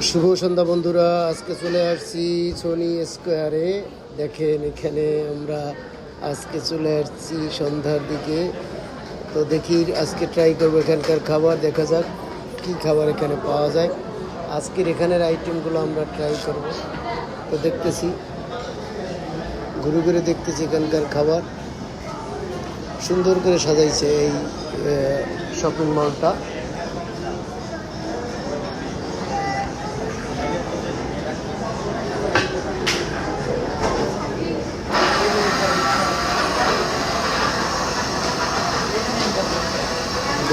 শুভ সন্ধ্যা বন্ধুরা, আজকে চলে আসছি সনি স্কোয়ারে। দেখেন এখানে আমরা আজকে চলে আসছি সন্ধ্যার দিকে। তো দেখি আজকে ট্রাই করবো এখানকার খাবার, দেখা যাক কী খাবার এখানে পাওয়া যায়। আজকের এখানের আইটেমগুলো আমরা ট্রাই করব। তো দেখতেছি, ঘুরে ঘুরে দেখতেছি এখানকার খাবার। সুন্দর করে সাজাইছে এই শপিং মলটা।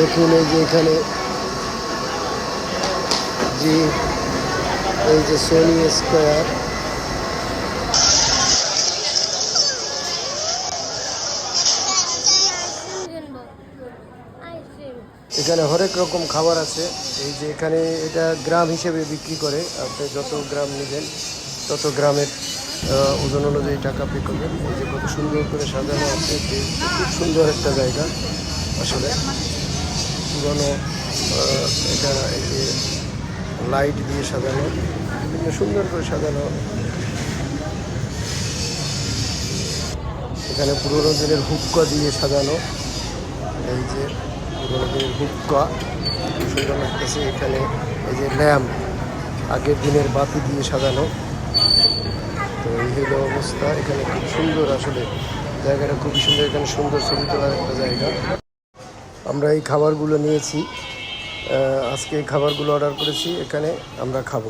দেখুন এই যে এখানে যে এই যে সনি স্কোয়ার, এখানে হরেক রকম খাবার আছে। এই যে এখানে এটা গ্রাম হিসেবে বিক্রি করে, আপনি যত গ্রাম নেবেন তত গ্রামের ওজন অনুযায়ী টাকা পে করবেন। এই যে কত সুন্দর করে সাজানো আছে, খুব সুন্দর একটা জায়গা আসলে। পুরনো এটা এই যে লাইট দিয়ে সাজানো, বিভিন্ন সুন্দর করে সাজানো। এখানে পুরোনো দিনের হুক্কা দিয়ে সাজানো, এই যে পুরোনো দিনের হুক্কা খুব সুন্দর লাগতেছে। এখানে এই যে ল্যাম্প, আগের দিনের বাতি দিয়ে সাজানো। তো এই হলো অবস্থা। এখানে খুব সুন্দর আসলে জায়গাটা, খুবই সুন্দর। এখানে সুন্দর ছবি তোলার একটা জায়গা। আমরা এই খাবারগুলো নিয়েছি, আজকে এই খাবারগুলো অর্ডার করেছি, এখানে আমরা খাবো।